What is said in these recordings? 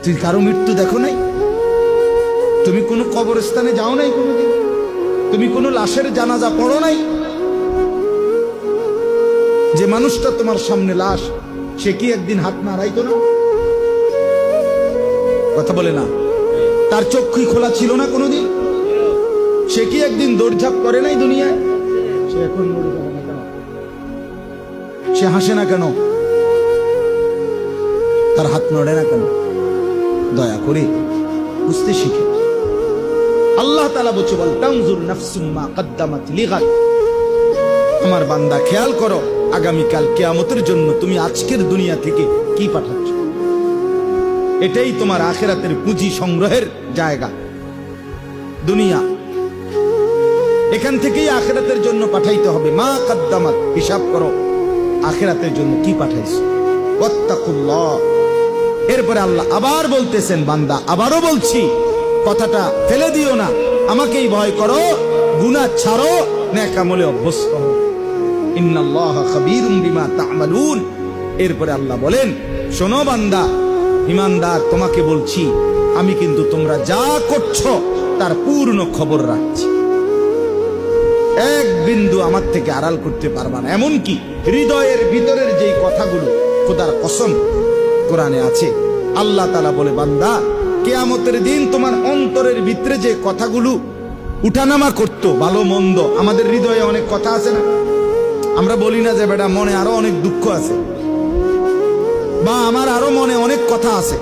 তুই কারো মৃত্যু দেখো নাই? তুমি কোনো কবরস্থানে যাও নাই কোনোদিন? তুমি কোনো লাশের জানাজা পড়ো নাই? যে মানুষটা তোমার সামনে লাশ, সে কি একদিন হাত নাড়াইতো না? কথা বলে না? তার চক্ষুই খোলা ছিল না কোনোদিন? সে কি একদিন দৌড়ঝাঁপ করে নাই দুনিয়ায়? সে এখন মরে যাবে না কেন? সে হাসে না কেন? তার হাত নড়ে না কেন? দয়া করে বুঝতে শিখে। আল্লাহ তাআলা বলছে, বল তানজুর নাফসুম মা কদ্দামাত লিগাদ। আমার বান্দা, খেয়াল করো আগামীকাল কিয়ামতের জন্য তুমি আজকের দুনিয়া থেকে কি পাঠাচ্ছ। এটাই তোমার আখিরাতের পুঁজি সংগ্রহের জায়গা। দুনিয়া এখান থেকেই আখিরাতের জন্য পাঠাইতে হবে। মা কদ্দামাত, হিসাব করো আখিরাতের জন্য কি পাঠাইছো। ওয়াত্তাকুল্লাহ। এরপরে আল্লাহ আবার বলতেছেন, বান্দা আবারও বলছি, কথাটা ফেলে দিও না, আমাকেই ভয় করো, গুনাহ ছাড়ো, নেক আমলে অভ্যস্ত হও। ইন্নাল্লাহা খাবীরুম বিমা তা'মালুন। এরপরে আল্লাহ বলেন, শোনো বান্দা ঈমানদার, তোমাকে বলছি আমি কিন্তু তোমরা যা করছো তার পূর্ণ খবর রাখছি। এক বিন্দু আমার থেকে আড়াল করতে পারবা না। এমনকি হৃদয়ের ভিতরের যেই কথাগুলো, খোদার কসম কোরআনে আছে, আল্লাহ তাআলা বলে, বান্দা কিয়ামতের দিন তোমার অন্তরের ভিতরে যে কথাগুলো উঠানামা করতো, ভালো মন্দ, আমাদের হৃদয়ে অনেক কথা আছে না? আমরা বলি না যে বেটা মনে আরো অনেক দুঃখ আছে, বা আমার আরো মনে অনেক কথা আছে।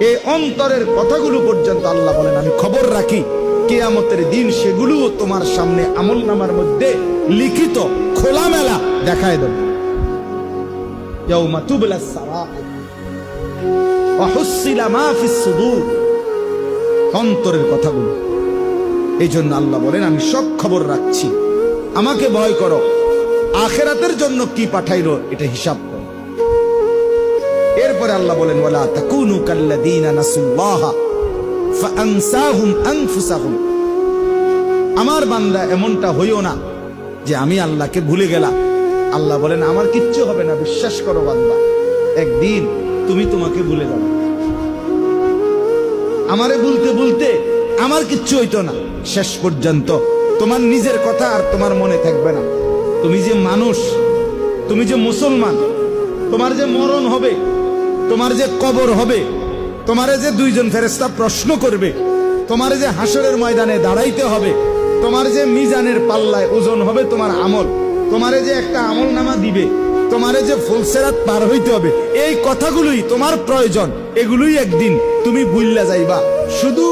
এই অন্তরের কথাগুলো পর্যন্ত আল্লাহ বলেন আমি খবর রাখি। কিয়ামতের দিন সেগুলোও তোমার সামনে আমলনামার মধ্যে লিখিত খোলামেলা দেখায় দেব। ইয়াউমা তুবলাস সারাইর ওয়া হুসিলা মা ফিস সুদূর। অন্তরের কথাগুলো। এই জন্য আল্লাহ বলেন আমি সব খবর রাখছি, আমাকে ভয় করো, আখিরাতের জন্য কি পাঠাইলো এটা হিসাব করো। এরপরে আল্লাহ বলেন, ওয়ালা তাকুনু কাল্লাযীনা নাসুল্লাহা ফাআনসাহুম আনফুসাহুম। আমার বান্দা এমনটা হইও না যে আমি আল্লাহকে ভুলে গেলাম। আল্লাহ বলেন আমার কিচ্ছু হবে না, বিশ্বাস করো বান্দা, একদিন তুমি তোমাকে ভুলে যাবে। আমারে বলতে বলতে আমার কিচ্ছু হইতো না, শেষ পর্যন্ত তোমার নিজের কথা আর তোমার মনে থাকবে না। তুমি যে মানুষ, তুমি যে মুসলমান, তোমার যে মরণ হবে, তোমার যে কবর হবে, তোমারে যে দুইজন ফেরেশতা প্রশ্ন করবে, তোমার যে হাসরের ময়দানে দাঁড়াইতে হবে, তোমার যে মিজানের পাল্লায় ওজন হবে তোমার আমল, তোমারে যে একটা আমল নামা দিবে, তোমারে যে ফুলসেরাত পার হইতে হবে, এই কথাগুলোই তোমার প্রয়োজন। এগুলোই একদিন তুমি ভুললা যাইবা। শুধু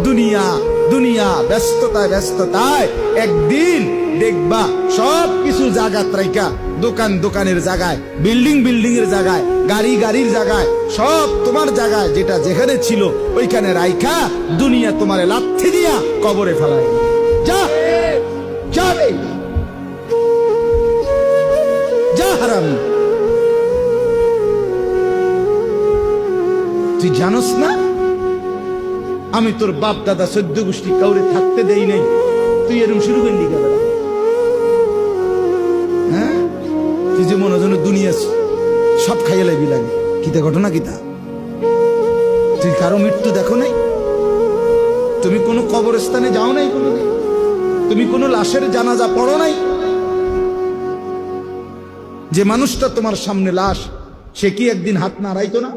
দুনিয়া দুনিয়া, ব্যস্ততায় ব্যস্ততায় একদিন দেখবা সব কিছু জায়গা ত্রাইকা, দোকান দোকানের জায়গায়, বিল্ডিং বিল্ডিং এর জায়গায়, গাড়ি গাড়ির জায়গায়, সব তোমার জায়গায় যেটা যেখানে ছিল ওইখানে রাইখা দুনিয়া তোমারে লাথি দিয়া কবরে ফেলায়। যা যাবে, যা হারামি। তুই জানোস না আমি তোর বাপ দাদা 14 গোষ্ঠী কাউরে থাকতে দেই নাই, তুই এরকম শুরু করলি কেন? হ্যাঁ, তুই যে মনে হয় দুনিয়া সব খাইয়ে লাইবি লাগে। কিতা ঘটনা কিতা? তুই কারো মৃত্যু দেখো নাই? তুমি কোনো কবরস্থানে যাও নাই কোনোদিন? তুমি কোনো লাশের জানাজা পড়ো নাই? যে মানুষটা তোমার সামনে লাশ, সে কি একদিন হাত নাড়াইতো না?